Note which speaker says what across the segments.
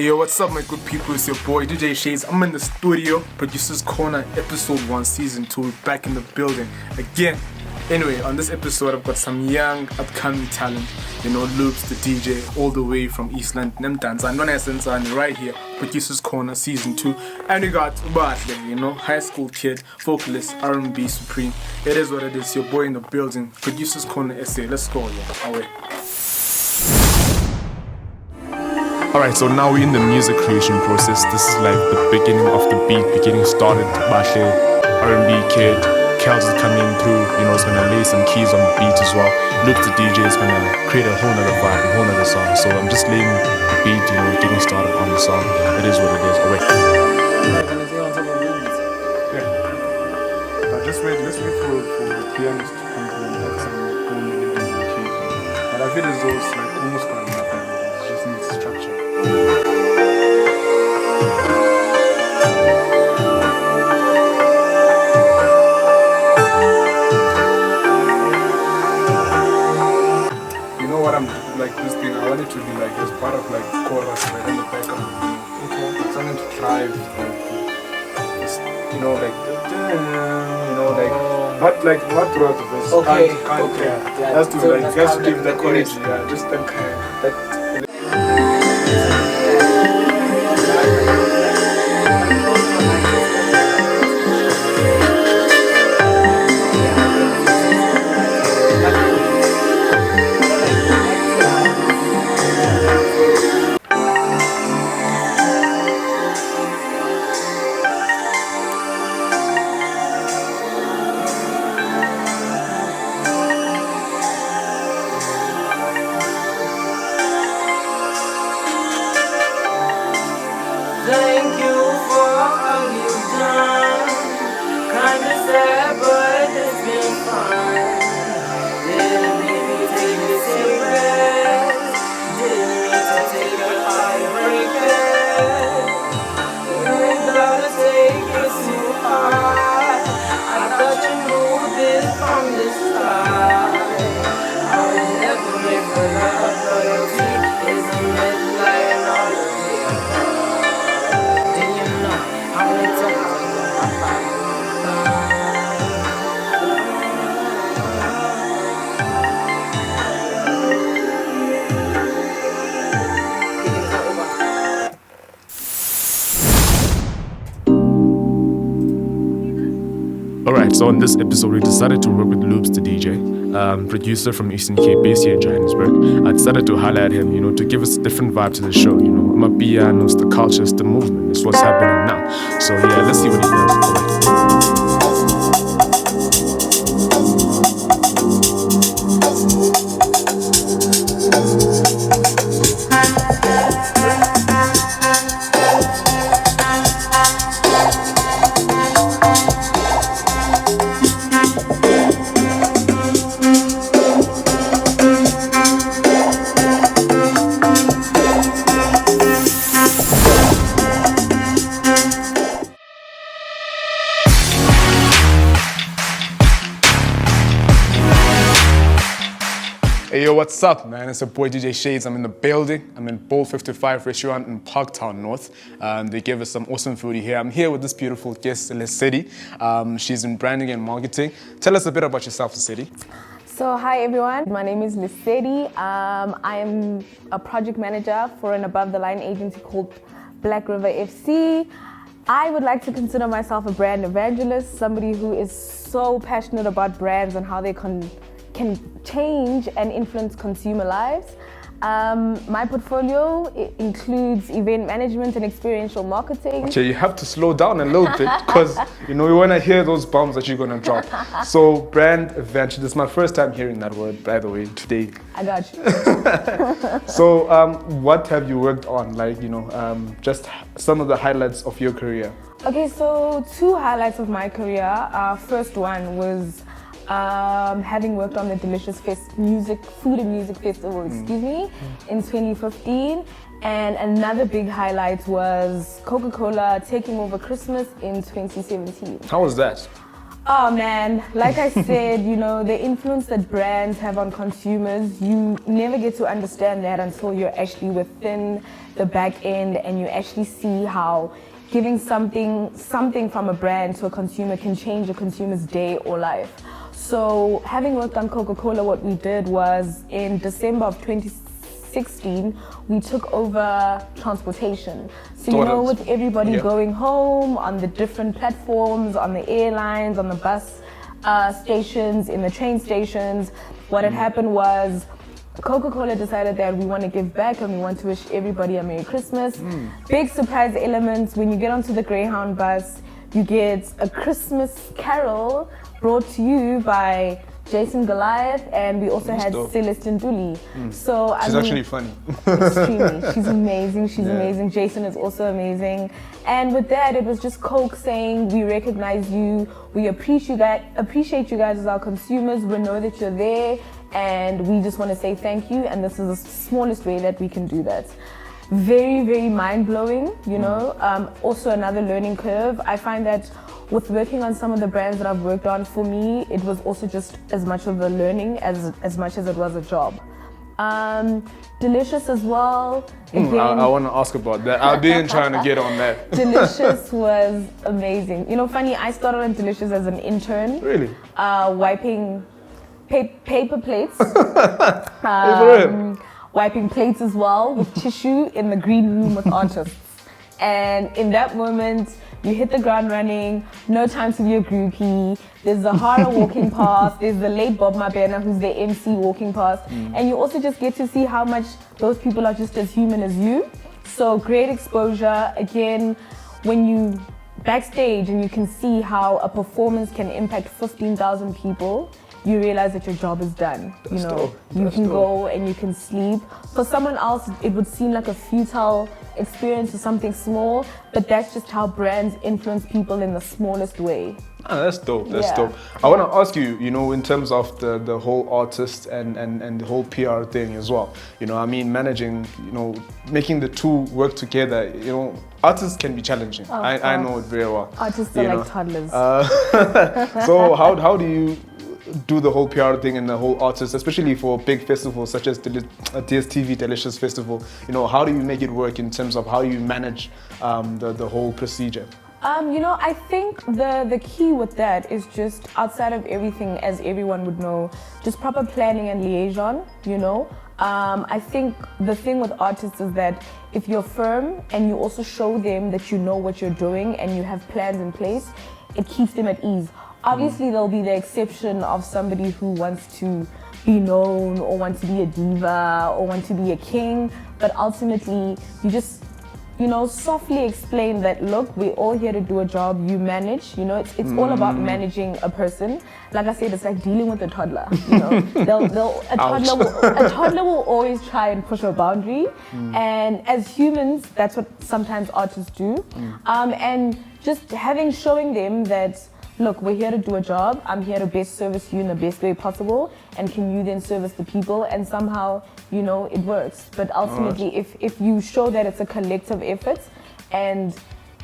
Speaker 1: Hey yo, what's up my good people, it's your boy DJ Shades. I'm in the studio, Producers Corner, episode 1, season 2, back in the building again. Anyway, on this episode I've got some young, upcoming talent. You know, Loops, the DJ, all the way from Eastland, Nemtanza, and Essence right here, Producers Corner, season 2. And we got Bahle, you know, high school kid, vocalist, R&B supreme. It is what it is, your boy in the building, Producers Corner SA. Let's go, yeah, away. Alright, so now we're in the music creation process. This is like the beginning of the beat, getting started. Bahle, R&B kid, Kels is coming through, you know, it's gonna lay some keys on the beat as well. Luke the DJ is gonna create a whole nother vibe, a whole nother song. So I'm just laying the beat, you know, getting started on the song. It is what it is. Away. Yeah. But let's wait for the pianist to come through and have some whole new keys. But I feel as though it's like almost got nothing. It just needs structure. You know what I'm like this thing, I want it to be like as part of like chorus right in the background. Okay. Something to drive you know, like not throughout the verse.
Speaker 2: Okay.
Speaker 1: Can't yeah. Has to give that energy, yeah, just that kind.
Speaker 2: Thank you for all you've done. Kinda sad, but it's been fun. Didn't mean to take you serious. Didn't mean to take a heartbreaker. Without a take it too hard. I thought you knew this from the start. I would never make for love. Loyalty is a myth lying on the
Speaker 1: Alright, so on this episode we decided to work with Loops the DJ, producer from Eastern Cape, based here in Johannesburg. I decided to highlight him, you know, to give us a different vibe to the show, you know. I'm a piano, it's the culture, it's the movement, it's what's happening now. So yeah, let's see what he does. Hey yo, what's up, man? It's your boy DJ Shades. I'm in the building. I'm in Bowl 55 restaurant in Parktown North. They gave us some awesome food here. I'm here with this beautiful guest, Lesedi. She's in branding and marketing. Tell us a bit about yourself, Lesedi.
Speaker 3: So hi everyone, my name is Lesedi. I am a project manager for an above-the-line agency called Black River FC. I would like to consider myself a brand evangelist, somebody who is so passionate about brands and how they can change and influence consumer lives. My portfolio includes event management and experiential marketing.
Speaker 1: Okay, you have to slow down a little bit because, you know, we want to hear those bombs that you're going to drop. So, brand evangelist, this is my first time hearing that word, by the way, today.
Speaker 3: I got you.
Speaker 1: So, what have you worked on? Like, you know, just some of the highlights of your career.
Speaker 3: Okay, so 2 highlights of my career. First one was having worked on the Delicious Food and Music Festival, in 2015. And another big highlight was Coca-Cola taking over Christmas in 2017.
Speaker 1: How was that?
Speaker 3: Oh man, like I said, you know, the influence that brands have on consumers, you never get to understand that until you're actually within the back end and you actually see how giving something from a brand to a consumer can change a consumer's day or life. So having worked on Coca-Cola, what we did was in December of 2016, we took over transportation. So you know, with everybody going home on the different platforms, on the airlines, on the bus stations, in the train stations, what had happened was Coca-Cola decided that we want to give back and we want to wish everybody a Merry Christmas. Big surprise elements, when you get onto the Greyhound bus, you get a Christmas carol brought to you by Jason Goliath, and we also had Celeste Nduli. So
Speaker 1: she's actually funny.
Speaker 3: Extremely. She's amazing. She's amazing. Jason is also amazing. And with that, it was just Coke saying, we recognize you, we appreciate you guys as our consumers, we know that you're there, and we just want to say thank you, and this is the smallest way that we can do that. Very, very mind-blowing, you know. Also another learning curve. I find that with working on some of the brands that I've worked on, for me, it was also just as much of a learning as much as it was a job. Delicious as well. Again,
Speaker 1: I want to ask about that. I've been trying to get on that.
Speaker 3: Delicious was amazing. You know, funny, I started on Delicious as an intern.
Speaker 1: Really?
Speaker 3: Wiping paper plates.
Speaker 1: For
Speaker 3: wiping plates as well with tissue in the green room with artists. And in that moment, you hit the ground running, no time to be a groupie. There's the Zahara walking past, there's the late Bob Mabena, who's the MC, walking past. And you also just get to see how much those people are just as human as you. So great exposure. Again, when you backstage and you can see how a performance can impact 15,000 people, you realize that your job is done. You know, you can go and you can sleep. For someone else, it would seem like a futile experience or something small, but that's just how brands influence people in the smallest way.
Speaker 1: That's dope. That's dope. I want to ask you, you know, in terms of the whole artist and the whole PR thing as well. You know, I mean, managing, you know, making the two work together, you know, artists can be challenging. I know it very well.
Speaker 3: Artists are like toddlers.
Speaker 1: So how do you do the whole PR thing and the whole artist, especially for big festivals such as DSTV Delicious Festival? You know, how do you make it work in terms of how you manage the whole procedure?
Speaker 3: You know, I think the key with that is just outside of everything, as everyone would know, just proper planning and liaison, you know. I think the thing with artists is that if you're firm and you also show them that you know what you're doing and you have plans in place, it keeps them at ease. Obviously, there'll be the exception of somebody who wants to be known or want to be a diva or want to be a king, but ultimately, you just, you know, softly explain that, look, we're all here to do a job, you manage, you know, it's all about managing a person. Like I said, it's like dealing with a toddler, you know. A toddler will always try and push a boundary, and as humans, that's what sometimes artists do. And just showing them that, look, we're here to do a job. I'm here to best service you in the best way possible. And can you then service the people? And somehow, you know, it works. But ultimately, if you show that it's a collective effort and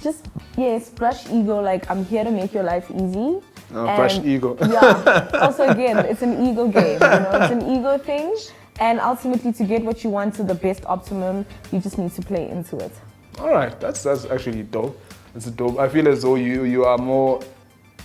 Speaker 3: just, yes, brush ego, like I'm here to make your life easy.
Speaker 1: Brush ego.
Speaker 3: Yeah. Also, again, it's an ego game. You know, it's an ego thing. And ultimately, to get what you want to the best optimum, you just need to play into it.
Speaker 1: All right. That's actually dope. That's dope. I feel as though you are more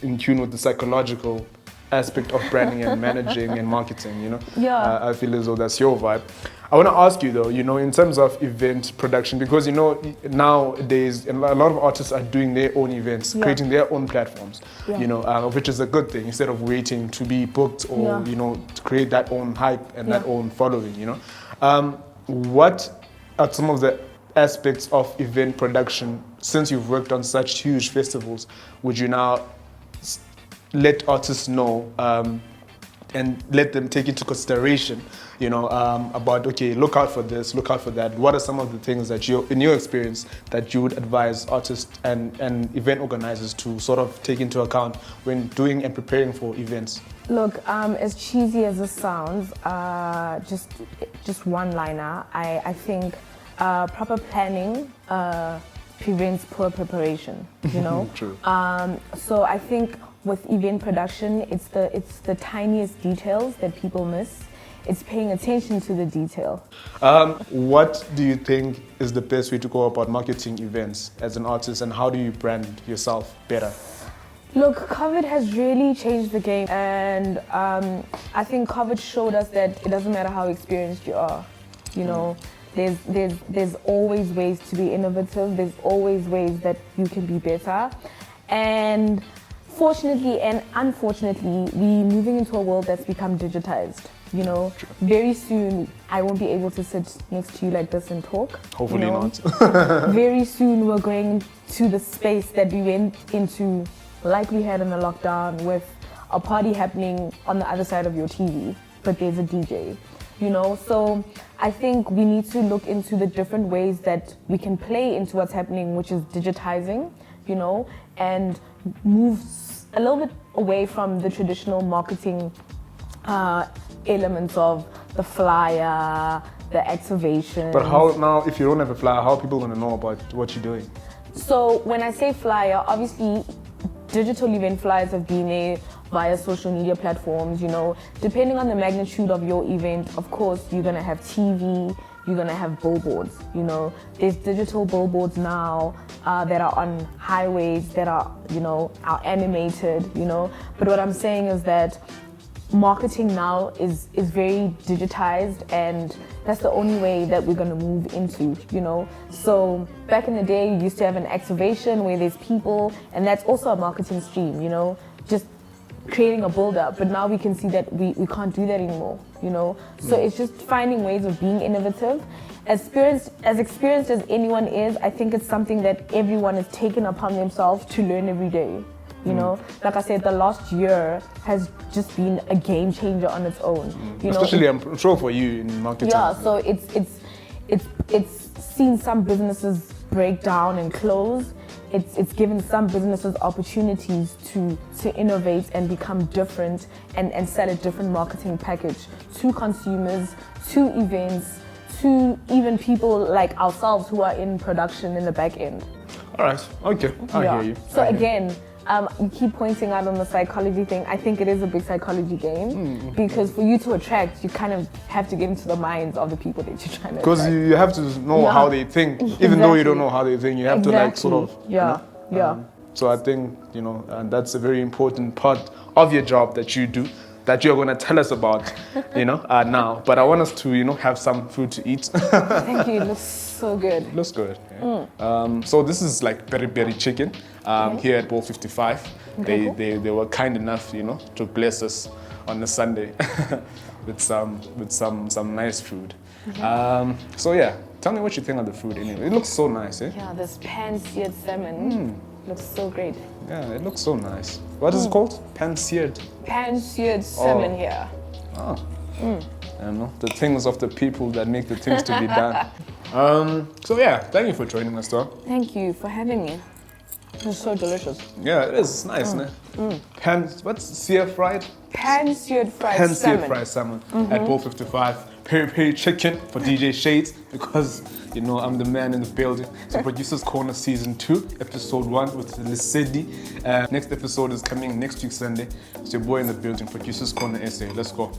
Speaker 1: in tune with the psychological aspect of branding and managing and marketing, you know?
Speaker 3: Yeah.
Speaker 1: I feel as though that's your vibe. I want to ask you though, you know, in terms of event production, because, you know, nowadays a lot of artists are doing their own events, creating their own platforms, you know, which is a good thing, instead of waiting to be booked or, you know, to create that own hype and that own following, you know? What are some of the aspects of event production, since you've worked on such huge festivals, would you now let artists know and let them take into consideration, you know, about, okay, look out for this, look out for that. What are some of the things that you, in your experience, that you would advise artists and event organizers to sort of take into account when doing and preparing for events?
Speaker 3: Look, as cheesy as this sounds, just one-liner, I think proper planning prevents poor preparation, you know?
Speaker 1: True.
Speaker 3: So I think with event production, it's the tiniest details that people miss. It's paying attention to the detail.
Speaker 1: What do you think is the best way to go about marketing events as an artist, and how do you brand yourself better?
Speaker 3: Look, COVID has really changed the game, and I think COVID showed us that it doesn't matter how experienced you are. You know, there's always ways to be innovative. There's always ways that you can be better, and fortunately and unfortunately, we're moving into a world that's become digitized. You know, very soon I won't be able to sit next to you like this and talk.
Speaker 1: Hopefully not.
Speaker 3: Very soon we're going to the space that we went into, like we had in the lockdown, with a party happening on the other side of your TV, but there's a DJ. You know, so I think we need to look into the different ways that we can play into what's happening, which is digitizing, you know, and move a little bit away from the traditional marketing elements of the flyer, the activation.
Speaker 1: But how now, if you don't have a flyer, how are people going to know about what you're doing?
Speaker 3: So when I say flyer, obviously digital event flyers have been there via social media platforms, you know. Depending on the magnitude of your event, of course, you're going to have TV, you're going to have billboards, you know. There's digital billboards now that are on highways, that are, you know, are animated, you know. But what I'm saying is that marketing now is very digitized, and that's the only way that we're going to move into, you know. So back in the day, you used to have an activation where there's people, and that's also a marketing stream, you know, just creating a build-up. But now we can see that we can't do that anymore, you know. So it's just finding ways of being innovative. As experienced as anyone is, I think it's something that everyone has taken upon themselves to learn every day. You know, like I said, the last year has just been a game changer on its own. You
Speaker 1: Especially,
Speaker 3: know,
Speaker 1: I'm sure for you in marketing.
Speaker 3: yeah. So it's seen some businesses break down and close. It's given some businesses opportunities to innovate and become different and sell a different marketing package to consumers, to events, to even people like ourselves who are in production in the back end.
Speaker 1: All right. Okay. I hear you.
Speaker 3: So again, you keep pointing out on the psychology thing. I think it is a big psychology game because for you to attract, you kind of have to get into the minds of the people that you're trying to attract.
Speaker 1: Because you have to know how they think, even though you don't know how they think. You have to like sort of.
Speaker 3: Yeah.
Speaker 1: You know? So I think, you know, and that's a very important part of your job that you do, that you're going to tell us about, you know, now. But I want us to, you know, have some food to eat.
Speaker 3: Thank you. It looks so good.
Speaker 1: It looks good. Yeah. So this is like peri-peri chicken here at Bahle 55.
Speaker 3: Okay,
Speaker 1: They were kind enough, you know, to bless us on a Sunday with some nice food. So yeah, tell me what you think of the food anyway. It looks so nice, eh?
Speaker 3: Yeah, this pan-seared salmon looks so great.
Speaker 1: Yeah, it looks so nice. What is it called? Pan-seared?
Speaker 3: Pan-seared salmon here.
Speaker 1: Oh. I know, the things of the people that make the things to be done. So yeah, thank you for joining us, though.
Speaker 3: Thank you for having me. It's so delicious.
Speaker 1: Yeah, it is. It's nice, né? What's sear fried?
Speaker 3: Pan-seared fried
Speaker 1: Pan-seared
Speaker 3: salmon.
Speaker 1: fried salmon at Bahle 55. Peri-peri chicken for DJ Shades, because, you know, I'm the man in the building. So Producers Corner Season 2, Episode 1 with Lesedi. Next episode is coming next week Sunday. It's your boy in the building, Producers Corner SA. Let's go.